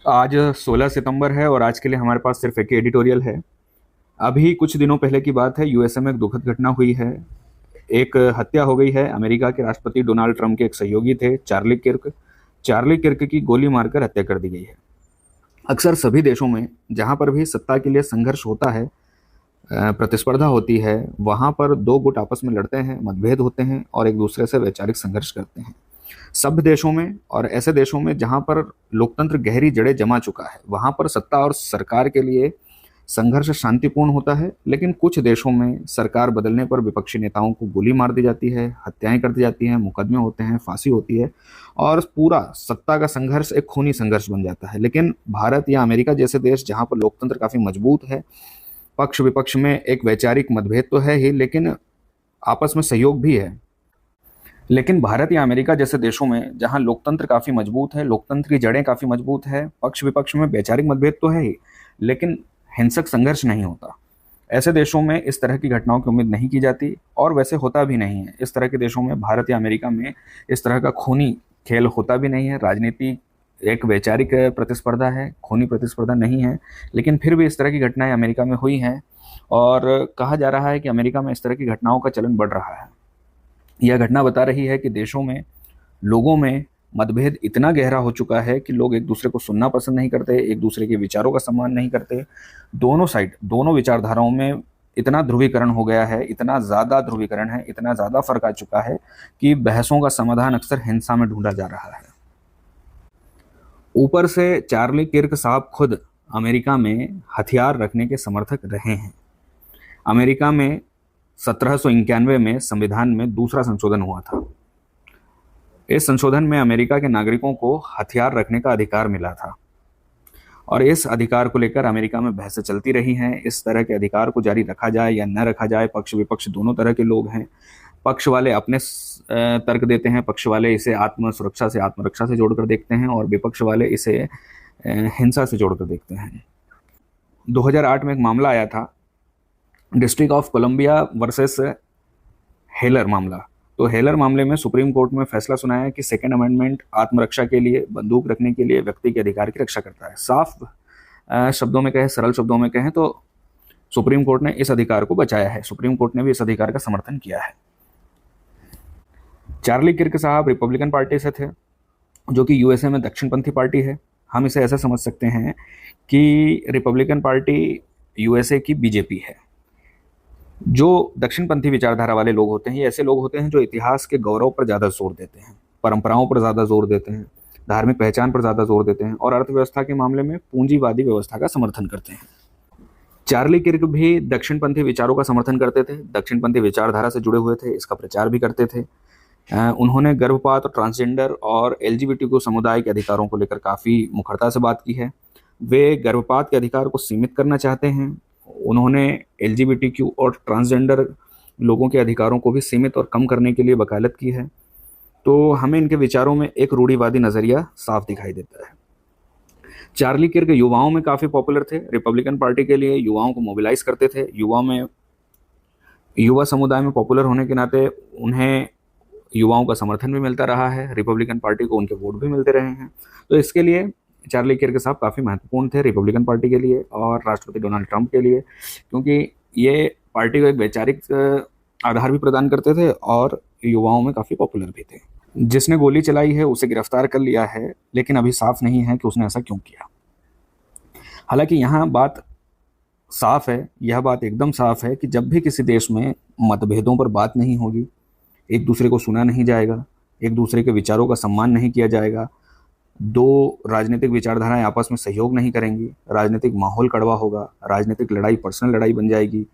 आज 16 सितंबर है और आज के लिए हमारे पास सिर्फ एक ही एडिटोरियल है। अभी कुछ दिनों पहले की बात है, यूएसए में एक दुखद घटना हुई है। एक हत्या हो गई है। अमेरिका के राष्ट्रपति डोनाल्ड ट्रंप के एक सहयोगी थे, चार्ली किर्क की गोली मारकर हत्या कर दी गई है। अक्सर सभी देशों में जहां पर भी सत्ता के लिए संघर्ष होता है, प्रतिस्पर्धा होती है, वहां पर दो गुट आपस में लड़ते हैं, मतभेद होते हैं और एक दूसरे से वैचारिक संघर्ष करते हैं। सभ्य देशों में और ऐसे देशों में जहां पर लोकतंत्र गहरी जड़ें जमा चुका है, वहां पर सत्ता और सरकार के लिए संघर्ष शांतिपूर्ण होता है। लेकिन कुछ देशों में सरकार बदलने पर विपक्षी नेताओं को गोली मार दी जाती है, हत्याएं कर दी जाती हैं, मुकदमे होते हैं, फांसी होती है और पूरा सत्ता का संघर्ष एक खूनी संघर्ष बन जाता है। लेकिन भारत या अमेरिका जैसे देश जहां पर लोकतंत्र काफी मजबूत है, पक्ष विपक्ष में एक वैचारिक मतभेद तो है ही, लेकिन आपस में सहयोग भी है। लेकिन भारत या अमेरिका जैसे देशों में जहां लोकतंत्र काफी मजबूत है, लोकतंत्र की जड़ें काफी मजबूत है, पक्ष विपक्ष में वैचारिक मतभेद तो है ही, लेकिन हिंसक संघर्ष नहीं होता। ऐसे देशों में इस तरह की घटनाओं की उम्मीद नहीं की जाती और वैसे होता भी नहीं है। इस तरह के देशों में, भारत या अमेरिका में, इस तरह का खूनी खेल होता भी नहीं है। राजनीति एक वैचारिक प्रतिस्पर्धा है, खूनी प्रतिस्पर्धा नहीं है। लेकिन फिर भी इस तरह की घटनाएं अमेरिका में हुई हैं और कहा जा रहा है कि अमेरिका में इस तरह की घटनाओं का चलन बढ़ रहा है। यह घटना बता रही है कि देशों में लोगों में मतभेद इतना गहरा हो चुका है कि लोग एक दूसरे को सुनना पसंद नहीं करते, एक दूसरे के विचारों का सम्मान नहीं करते। दोनों साइड, दोनों विचारधाराओं में इतना ध्रुवीकरण हो गया है, इतना ज़्यादा ध्रुवीकरण है, इतना ज़्यादा फर्क आ चुका है कि बहसों का समाधान अक्सर हिंसा में ढूंढा जा रहा है। ऊपर से चार्ली किर्क साहब खुद अमेरिका में हथियार रखने के समर्थक रहे हैं। अमेरिका में 1791 में संविधान में दूसरा संशोधन हुआ था। इस संशोधन में अमेरिका के नागरिकों को हथियार रखने का अधिकार मिला था और इस अधिकार को लेकर अमेरिका में बहसें चलती रही हैं। इस तरह के अधिकार को जारी रखा जाए या न रखा जाए, पक्ष विपक्ष दोनों तरह के लोग हैं। पक्ष वाले अपने तर्क देते हैं, पक्ष वाले इसे आत्म सुरक्षा से, आत्मरक्षा से जोड़कर देखते हैं और विपक्ष वाले इसे हिंसा से जोड़कर देखते हैं। 2008 में एक मामला आया था, district of Columbia versus Heller मामला। तो हेलर मामले में सुप्रीम कोर्ट में फैसला सुनाया कि सेकेंड अमेंडमेंट आत्मरक्षा के लिए, बंदूक रखने के लिए व्यक्ति के अधिकार की रक्षा करता है। साफ शब्दों में कहें, सरल शब्दों में कहें तो सुप्रीम कोर्ट ने इस अधिकार को बचाया है। सुप्रीम कोर्ट ने भी इस अधिकार का समर्थन किया है। चार्ली किर्क साहब रिपब्लिकन पार्टी से थे, जो कि यूएसए में दक्षिणपंथी पार्टी है। हम इसे ऐसा समझ सकते हैं कि रिपब्लिकन पार्टी यूएसए की बीजेपी है। जो दक्षिणपंथी विचारधारा वाले लोग होते हैं, ये ऐसे लोग होते हैं जो इतिहास के गौरव पर ज़्यादा जोर देते हैं, परंपराओं पर ज़्यादा जोर देते हैं, धार्मिक पहचान पर ज़्यादा जोर देते हैं और अर्थव्यवस्था के मामले में पूंजीवादी व्यवस्था का समर्थन करते हैं। चार्ली किर्क भी दक्षिणपंथी विचारों का समर्थन करते थे, दक्षिणपंथी विचारधारा से जुड़े हुए थे, इसका प्रचार भी करते थे। उन्होंने गर्भपात और ट्रांसजेंडर और एलजीबीटीक्यू समुदाय के अधिकारों को लेकर काफ़ी मुखरता से बात की है। वे गर्भपात के अधिकार को सीमित करना चाहते हैं। उन्होंने एलजीबीटीक्यू और ट्रांसजेंडर लोगों के अधिकारों को भी सीमित और कम करने के लिए वकालत की है। तो हमें इनके विचारों में एक रूढ़िवादी नज़रिया साफ दिखाई देता है। चार्ली किर्क युवाओं में काफ़ी पॉपुलर थे। रिपब्लिकन पार्टी के लिए युवाओं को मोबिलाइज करते थे। युवा समुदाय में पॉपुलर होने के नाते उन्हें युवाओं का समर्थन भी मिलता रहा है, रिपब्लिकन पार्टी को उनके वोट भी मिलते रहे हैं। तो इसके लिए चार्ली किर्क साहब काफ़ी महत्वपूर्ण थे रिपब्लिकन पार्टी के लिए और राष्ट्रपति डोनाल्ड ट्रंप के लिए, क्योंकि ये पार्टी को एक वैचारिक आधार भी प्रदान करते थे और युवाओं में काफ़ी पॉपुलर भी थे। जिसने गोली चलाई है उसे गिरफ्तार कर लिया है, लेकिन अभी साफ नहीं है कि उसने ऐसा क्यों किया। हालांकि यहाँ बात साफ है, यह बात एकदम साफ है कि जब भी किसी देश में मतभेदों पर बात नहीं होगी, एक दूसरे को सुना नहीं जाएगा, एक दूसरे के विचारों का सम्मान नहीं किया जाएगा, दो राजनीतिक विचारधाराएं आपस में सहयोग नहीं करेंगी, राजनीतिक माहौल कड़वा होगा, राजनीतिक लड़ाई पर्सनल लड़ाई बन जाएगी,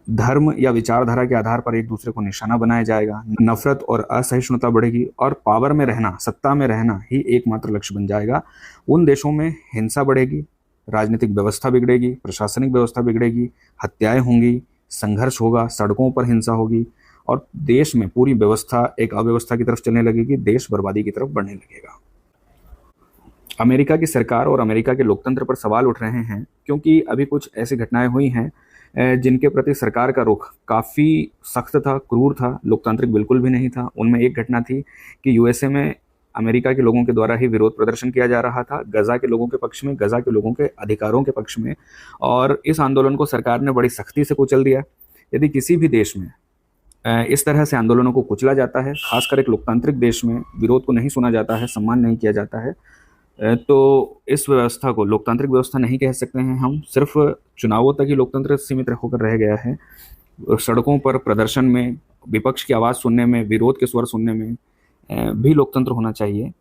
धर्म या विचारधारा के आधार पर एक दूसरे को निशाना बनाया जाएगा, नफरत और असहिष्णुता बढ़ेगी और पावर में रहना, सत्ता में रहना ही एकमात्र लक्ष्य बन जाएगा। उन देशों में हिंसा बढ़ेगी, राजनीतिक व्यवस्था बिगड़ेगी, प्रशासनिक व्यवस्था बिगड़ेगी, हत्याएं होंगी, संघर्ष होगा, सड़कों पर हिंसा होगी और देश में पूरी व्यवस्था एक अव्यवस्था की तरफ चलने लगेगी, देश बर्बादी की तरफ बढ़ने लगेगा। अमेरिका की सरकार और अमेरिका के लोकतंत्र पर सवाल उठ रहे हैं, क्योंकि अभी कुछ ऐसी घटनाएं हुई हैं जिनके प्रति सरकार का रुख काफ़ी सख्त था, क्रूर था, लोकतांत्रिक बिल्कुल भी नहीं था। उनमें एक घटना थी कि यूएसए में अमेरिका के लोगों के द्वारा ही विरोध प्रदर्शन किया जा रहा था, गजा के लोगों के पक्ष में, गजा के लोगों के अधिकारों के पक्ष में, और इस आंदोलन को सरकार ने बड़ी सख्ती से कुचल दिया। यदि किसी भी देश में इस तरह से आंदोलनों को कुचला जाता है, खासकर एक लोकतांत्रिक देश में विरोध को नहीं सुना जाता है, सम्मान नहीं किया जाता है, तो इस व्यवस्था को लोकतांत्रिक व्यवस्था नहीं कह सकते हैं हम। सिर्फ चुनावों तक ही लोकतंत्र सीमित होकर रह गया है। सड़कों पर प्रदर्शन में, विपक्ष की आवाज़ सुनने में, विरोध के स्वर सुनने में भी लोकतंत्र होना चाहिए।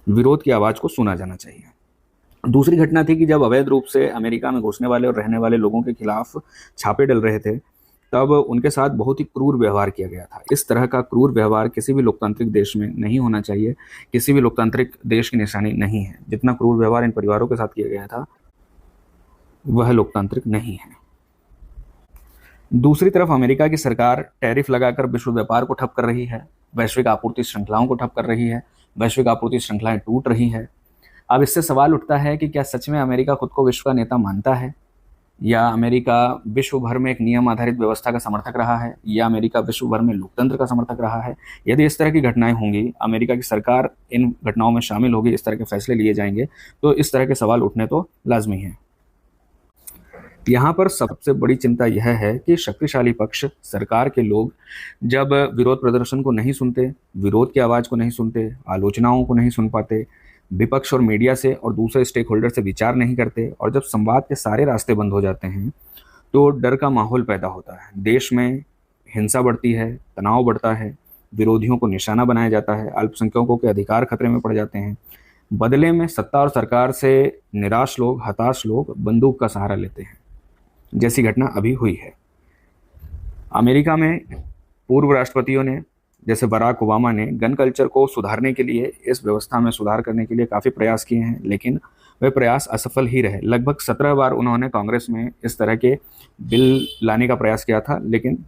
विरोध की आवाज़ को सुना जाना चाहिए। दूसरी घटना थी कि जब अवैध रूप से अमेरिका में घुसने वाले और रहने वाले लोगों के खिलाफ छापे डल रहे थे, तब उनके साथ बहुत ही क्रूर व्यवहार किया गया था। इस तरह का क्रूर व्यवहार किसी भी लोकतांत्रिक देश में नहीं होना चाहिए, किसी भी लोकतांत्रिक देश की निशानी नहीं है। जितना क्रूर व्यवहार इन परिवारों के साथ किया गया था वह लोकतांत्रिक नहीं है। दूसरी तरफ अमेरिका की सरकार टैरिफ लगाकर विश्व व्यापार को ठप कर रही है, वैश्विक आपूर्ति श्रृंखलाओं को ठप कर रही है, वैश्विक आपूर्ति श्रृंखलाएं टूट रही है। अब इससे सवाल उठता है कि क्या सच में अमेरिका खुद को विश्व का नेता मानता है, या अमेरिका विश्व भर में एक नियम आधारित व्यवस्था का समर्थक रहा है, या अमेरिका विश्व भर में लोकतंत्र का समर्थक रहा है। यदि इस तरह की घटनाएं होंगी, अमेरिका की सरकार इन घटनाओं में शामिल होगी, इस तरह के फैसले लिए जाएंगे, तो इस तरह के सवाल उठने तो लाजमी हैं। यहाँ पर सबसे बड़ी चिंता यह है कि शक्तिशाली पक्ष, सरकार के लोग जब विरोध प्रदर्शन को नहीं सुनते, विरोध की आवाज़ को नहीं सुनते, आलोचनाओं को नहीं सुन पाते, विपक्ष और मीडिया से और दूसरे स्टेक होल्डर से विचार नहीं करते, और जब संवाद के सारे रास्ते बंद हो जाते हैं, तो डर का माहौल पैदा होता है। देश में हिंसा बढ़ती है, तनाव बढ़ता है, विरोधियों को निशाना बनाया जाता है, अल्पसंख्यकों के अधिकार खतरे में पड़ जाते हैं। बदले में सत्ता और सरकार से निराश लोग, हताश लोग बंदूक का सहारा लेते हैं, जैसी घटना अभी हुई है। अमेरिका में पूर्व राष्ट्रपतियों ने, जैसे बराक ओबामा ने, गन कल्चर को सुधारने के लिए, इस व्यवस्था में सुधार करने के लिए काफ़ी प्रयास किए हैं, लेकिन वे प्रयास असफल ही रहे। लगभग 17 बार उन्होंने कांग्रेस में इस तरह के बिल लाने का प्रयास किया था, लेकिन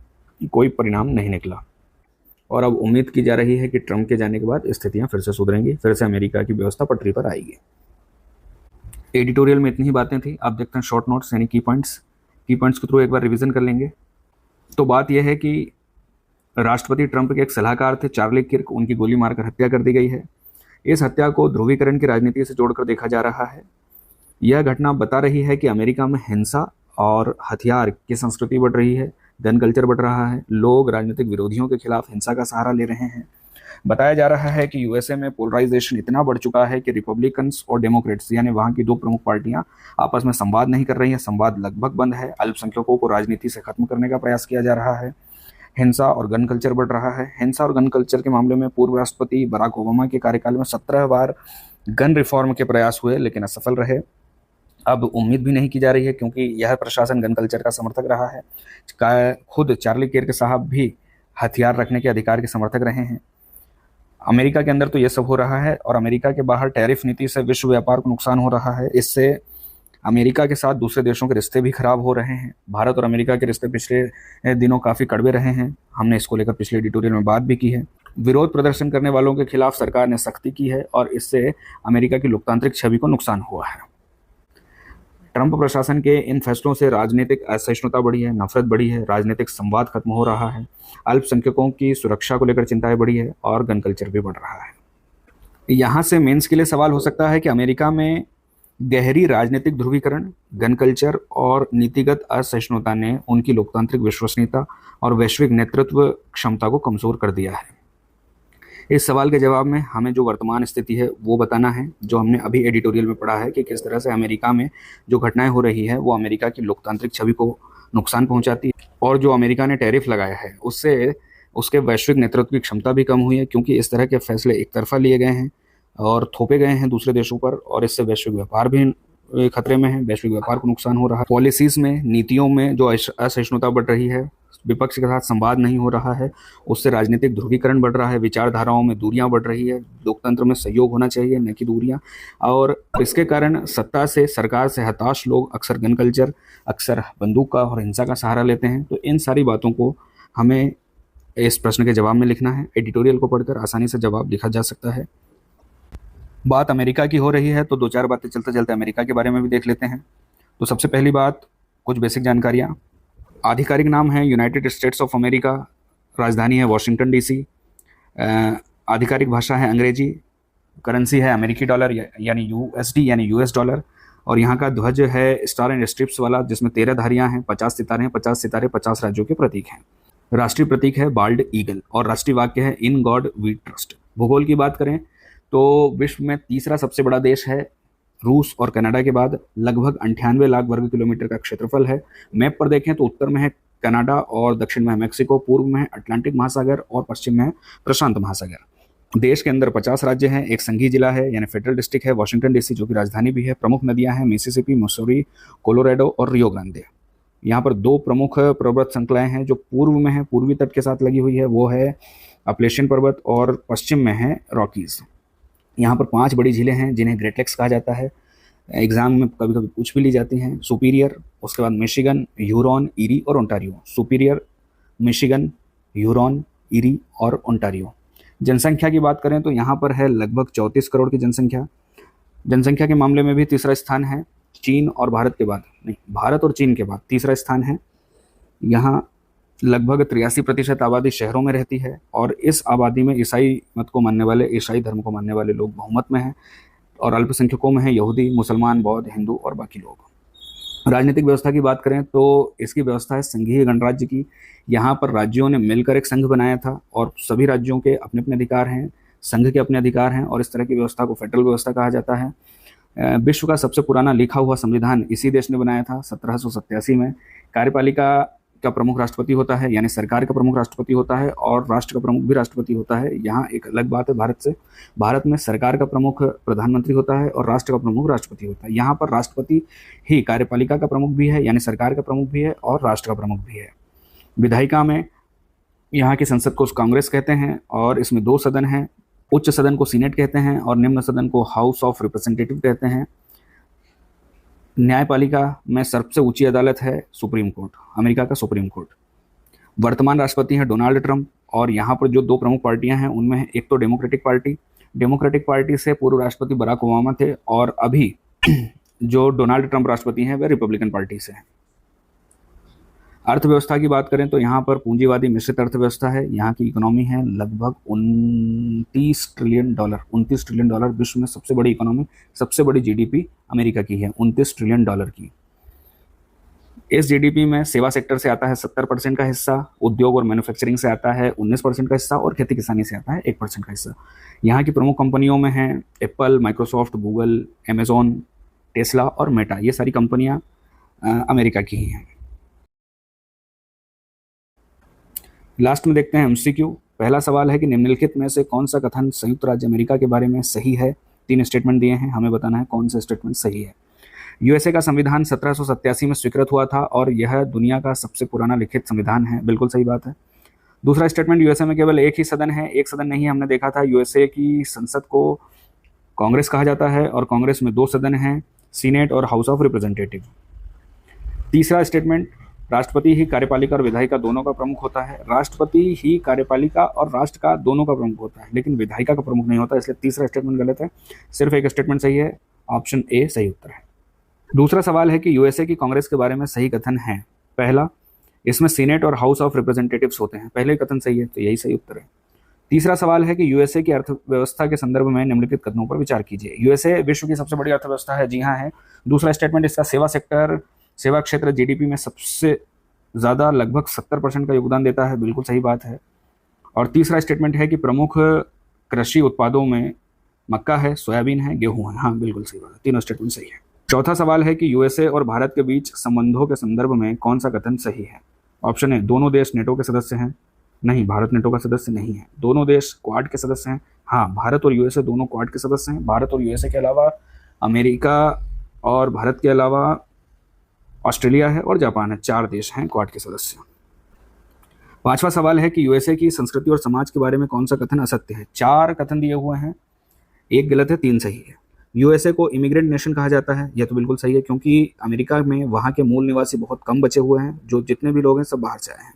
कोई परिणाम नहीं निकला। और अब उम्मीद की जा रही है कि ट्रंप के जाने के बाद स्थितियां फिर से सुधरेंगी, फिर से अमेरिका की व्यवस्था पटरी पर आएगी। एडिटोरियल में इतनी ही बातें थी। आप देखते हैं शॉर्ट नोट्स, यानी की पॉइंट्स के थ्रू एक बार रिवीजन कर लेंगे। तो बात यह है कि राष्ट्रपति ट्रंप के एक सलाहकार थे चार्ली किर्क, उनकी गोली मारकर हत्या कर दी गई है। इस हत्या को ध्रुवीकरण की राजनीति से जोड़कर देखा जा रहा है। यह घटना बता रही है कि अमेरिका में हिंसा और हथियार की संस्कृति बढ़ रही है, गन कल्चर बढ़ रहा है, लोग राजनीतिक विरोधियों के खिलाफ हिंसा का सहारा ले रहे हैं। बताया जा रहा है कि यूएसए में पोलराइजेशन इतना बढ़ चुका है कि रिपब्लिकन्स और डेमोक्रेट्स, यानी वहाँ की दो प्रमुख पार्टियां आपस में संवाद नहीं कर रही हैं, संवाद लगभग बंद है। अल्पसंख्यकों को राजनीति से खत्म करने का प्रयास किया जा रहा है। हिंसा और गन कल्चर बढ़ रहा है। हिंसा और गन कल्चर के मामले में पूर्व राष्ट्रपति बराक ओबामा के कार्यकाल में 17 बार गन रिफॉर्म के प्रयास हुए, लेकिन असफल रहे। अब उम्मीद भी नहीं की जा रही है, क्योंकि यह प्रशासन गन कल्चर का समर्थक रहा है। खुद चार्ली किर्क साहब भी हथियार रखने के अधिकार के समर्थक रहे हैं। अमेरिका के अंदर तो यह सब हो रहा है, और अमेरिका के बाहर टैरिफ नीति से विश्व व्यापार को नुकसान हो रहा है। इससे अमेरिका के साथ दूसरे देशों के रिश्ते भी खराब हो रहे हैं। भारत और अमेरिका के रिश्ते पिछले दिनों काफ़ी कड़वे रहे हैं। हमने इसको लेकर पिछले एडिटोरियल में बात भी की है। विरोध प्रदर्शन करने वालों के खिलाफ सरकार ने सख्ती की है, और इससे अमेरिका की लोकतांत्रिक छवि को नुकसान हुआ है। ट्रंप प्रशासन के इन फैसलों से राजनीतिक असहिष्णुता बढ़ी है, नफरत बढ़ी है, राजनीतिक संवाद खत्म हो रहा है, अल्पसंख्यकों की सुरक्षा को लेकर चिंताएं बढ़ी है, और गन कल्चर भी बढ़ रहा है। यहाँ से मेंस के लिए सवाल हो सकता है कि अमेरिका में गहरी राजनीतिक ध्रुवीकरण, गन कल्चर और नीतिगत असहिष्णुता ने उनकी लोकतांत्रिक विश्वसनीयता और वैश्विक नेतृत्व क्षमता को कमजोर कर दिया है। इस सवाल के जवाब में हमें जो वर्तमान स्थिति है वो बताना है, जो हमने अभी एडिटोरियल में पढ़ा है कि किस तरह से अमेरिका में जो घटनाएं हो रही है वो अमेरिका की लोकतांत्रिक छवि को नुकसान पहुंचाती है, और जो अमेरिका ने टैरिफ लगाया है उससे उसके वैश्विक नेतृत्व की क्षमता भी कम हुई है, क्योंकि इस तरह के फैसले एक तरफा लिए गए हैं और थोपे गए हैं दूसरे देशों पर, और इससे वैश्विक व्यापार भी खतरे में है, वैश्विक व्यापार को नुकसान हो रहा है। पॉलिसीज़ में, नीतियों में जो असहिष्णुता बढ़ रही है, विपक्ष के साथ संवाद नहीं हो रहा है, उससे राजनीतिक ध्रुवीकरण बढ़ रहा है, विचारधाराओं में दूरियां बढ़ रही है। लोकतंत्र में सहयोग होना चाहिए, न कि दूरियां। और इसके कारण सत्ता से, सरकार से हताश लोग अक्सर गन कल्चर, अक्सर बंदूक का और हिंसा का सहारा लेते हैं। तो इन सारी बातों को हमें इस प्रश्न के जवाब में लिखना है। एडिटोरियल को पढ़कर आसानी से जवाब लिखा जा सकता है। बात अमेरिका की हो रही है तो दो चार बातें चलते चलते अमेरिका के बारे में भी देख लेते हैं। तो सबसे पहली बात, कुछ बेसिक जानकारियाँ। आधिकारिक नाम है यूनाइटेड स्टेट्स ऑफ अमेरिका, राजधानी है वॉशिंगटन डीसी। आधिकारिक भाषा है अंग्रेजी, करेंसी है अमेरिकी डॉलर यानी यूएसडी यानी यूएस डॉलर, और यहाँ का ध्वज है स्टार एंड स्ट्रिप्स वाला, जिसमें 13 धारियाँ हैं, 50 सितारे हैं, 50 सितारे 50 राज्यों के प्रतीक हैं। राष्ट्रीय प्रतीक है बाल्ड ईगल, और राष्ट्रीय वाक्य है इन गॉड वी ट्रस्ट। भूगोल की बात करें तो विश्व में तीसरा सबसे बड़ा देश है रूस और कनाडा के बाद, लगभग 98 लाख वर्ग किलोमीटर का क्षेत्रफल है। मैप पर देखें तो उत्तर में है कनाडा और दक्षिण में है मेक्सिको, पूर्व में है अटलांटिक महासागर और पश्चिम में है प्रशांत महासागर। देश के अंदर 50 राज्य हैं, एक संघीय जिला है यानी फेडरल डिस्ट्रिक्ट है वाशिंगटन डीसी, जो कि राजधानी भी है। प्रमुख नदियां हैं मिसिसिपी, मसूरी, कोलोराडो और रियो ग्रांडे। यहाँ पर 2 प्रमुख पर्वत श्रृंखलाएं हैं जो पूर्व में है, पूर्वी तट के साथ लगी हुई है, वो है अपलेशियन पर्वत, और पश्चिम में है रॉकीज। यहाँ पर 5 बड़ी झीलें हैं जिन्हें ग्रेट लेक्स कहा जाता है, एग्जाम में कभी कभी पूछ भी ली जाती हैं। सुपीरियर, उसके बाद मिशिगन, ह्यूरॉन, ईरी और Ontario. Superior, Michigan, Huron, eerie और ओंटारियो। जनसंख्या की बात करें तो यहाँ पर है लगभग 34 करोड़ की जनसंख्या। जनसंख्या के मामले में भी तीसरा स्थान है, चीन और भारत के बाद, नहीं, भारत और चीन के बाद तीसरा स्थान है। यहाँ लगभग 83% आबादी शहरों में रहती है, और इस आबादी में ईसाई मत को मानने वाले, ईसाई धर्म को मानने वाले लोग बहुमत में हैं, और अल्पसंख्यकों में है यहूदी, मुसलमान, बौद्ध, हिंदू और बाकी लोग। राजनीतिक व्यवस्था की बात करें तो इसकी व्यवस्था है संघीय गणराज्य की। यहाँ पर राज्यों ने मिलकर एक संघ बनाया था, और सभी राज्यों के अपने अपने अधिकार हैं, संघ के अपने अधिकार हैं, और इस तरह की व्यवस्था को फेडरल व्यवस्था कहा जाता है। विश्व का सबसे पुराना लिखा हुआ संविधान इसी देश ने बनाया था 1787 में। कार्यपालिका का प्रमुख राष्ट्रपति होता है, यानी सरकार का प्रमुख राष्ट्रपति होता है, और राष्ट्र का प्रमुख भी राष्ट्रपति होता है। यहाँ एक अलग बात है भारत से, भारत में सरकार का प्रमुख प्रधानमंत्री होता है और राष्ट्र का प्रमुख राष्ट्रपति होता है। यहाँ पर राष्ट्रपति ही कार्यपालिका का प्रमुख भी है, यानी सरकार का प्रमुख भी है और राष्ट्र का प्रमुख भी है। विधायिका में यहाँ की संसद को कांग्रेस कहते हैं, और इसमें 2 सदन हैं। उच्च सदन को सीनेट कहते हैं और निम्न सदन को हाउस ऑफ रिप्रेजेंटेटिव कहते हैं। न्यायपालिका में सबसे ऊंची अदालत है सुप्रीम कोर्ट, अमेरिका का सुप्रीम कोर्ट। वर्तमान राष्ट्रपति हैं डोनाल्ड ट्रंप, और यहाँ पर जो 2 प्रमुख पार्टियां हैं उनमें एक तो डेमोक्रेटिक पार्टी से पूर्व राष्ट्रपति बराक ओबामा थे, और अभी जो डोनाल्ड ट्रंप राष्ट्रपति हैं वे रिपब्लिकन पार्टी से हैं। अर्थव्यवस्था की बात करें तो यहाँ पर पूंजीवादी मिश्रित अर्थव्यवस्था है। यहाँ की इकोनॉमी है लगभग 29 ट्रिलियन डॉलर। 29 ट्रिलियन डॉलर, विश्व में सबसे बड़ी इकोनॉमी, सबसे बड़ी जीडीपी अमेरिका की है 29 ट्रिलियन डॉलर की। इस जीडीपी में सेवा सेक्टर से आता है 70% का हिस्सा, उद्योग और मैन्युफैक्चरिंग से आता है 19% का हिस्सा, और खेती किसानी से आता है 1% का हिस्सा। यहाँ की प्रमुख कंपनियों में हैं Apple, Microsoft, Google, Amazon, Tesla और मेटा। ये सारी कंपनियाँ अमेरिका की ही हैं। लास्ट में देखते हैं एमसीक्यू। पहला सवाल है कि निम्नलिखित में से कौन सा कथन संयुक्त राज्य अमेरिका के बारे में सही है। 3 स्टेटमेंट दिए हैं, हमें बताना है कौन सा स्टेटमेंट सही है। यूएसए का संविधान 1787 में स्वीकृत हुआ था, और यह दुनिया का सबसे पुराना लिखित संविधान है। बिल्कुल सही बात है। दूसरा स्टेटमेंट, यूएसए में केवल एक ही सदन है, एक सदन नहीं है। हमने देखा था यूएसए की संसद को कांग्रेस कहा जाता है, और कांग्रेस में 2 सदन हैं, सीनेट और हाउस ऑफ रिप्रेजेंटेटिव। तीसरा स्टेटमेंट, राष्ट्रपति ही कार्यपालिका और विधायिका दोनों का प्रमुख होता है। राष्ट्रपति ही कार्यपालिका और राष्ट्र का दोनों का प्रमुख होता है, लेकिन विधायिका का प्रमुख नहीं होता, इसलिए तीसरा स्टेटमेंट गलत है। सिर्फ एक स्टेटमेंट सही है, ऑप्शन ए सही उत्तर है। दूसरा सवाल है कि यूएसए की कांग्रेस के बारे में सही कथन है। पहला, इसमें सीनेट और हाउस ऑफ रिप्रेजेंटेटिव्स होते हैं। पहले कथन सही है, तो यही सही उत्तर है। तीसरा सवाल है कि यूएसए की अर्थव्यवस्था के संदर्भ में निम्नलिखित कथनों पर विचार कीजिए। यूएसए विश्व की सबसे बड़ी अर्थव्यवस्था है। जी हाँ है। दूसरा स्टेटमेंट, इसका सेवा क्षेत्र जीडीपी में सबसे ज़्यादा लगभग 70% का योगदान देता है। बिल्कुल सही बात है। और तीसरा स्टेटमेंट है कि प्रमुख कृषि उत्पादों में मक्का है, सोयाबीन है, गेहूं है। हाँ, बिल्कुल सही बात है, तीनों स्टेटमेंट सही है। चौथा सवाल है कि यूएसए और भारत के बीच संबंधों के संदर्भ में कौन सा कथन सही है। ऑप्शन ए, दोनों देश नेटो के सदस्य हैं। नहीं, भारत नेटो का सदस्य नहीं है। दोनों देश क्वाड के सदस्य हैं। हाँ, भारत और यूएसए दोनों क्वाड के सदस्य हैं। भारत और यूएसए के अलावा अमेरिका और भारत के अलावा ऑस्ट्रेलिया है और जापान है। 4 देश हैं क्वाड के सदस्य। पांचवा सवाल है कि यूएसए की संस्कृति और समाज के बारे में कौन सा कथन असत्य है। 4 कथन दिए हुए हैं, एक गलत है, 3 सही है। यूएसए को इमिग्रेंट नेशन कहा जाता है, यह तो बिल्कुल सही है, क्योंकि अमेरिका में वहाँ के मूल निवासी बहुत कम बचे हुए हैं, जो जितने भी लोग हैं सब बाहर से आए हैं।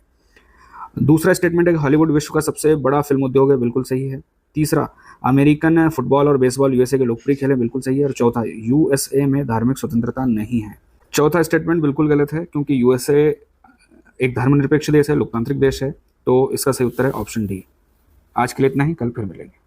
दूसरा स्टेटमेंट है कि हॉलीवुड विश्व का सबसे बड़ा फिल्म उद्योग है, बिल्कुल सही है। तीसरा, अमेरिकन फुटबॉल और बेसबॉल यूएसए के लोकप्रिय खेल है, बिल्कुल सही है। और चौथा, यूएसए में धार्मिक स्वतंत्रता नहीं है। चौथा स्टेटमेंट बिल्कुल गलत है, क्योंकि यूएसए एक धर्मनिरपेक्ष देश है, लोकतांत्रिक देश है। तो इसका सही उत्तर है ऑप्शन डी। आज के लिए इतना ही, कल फिर मिलेंगे।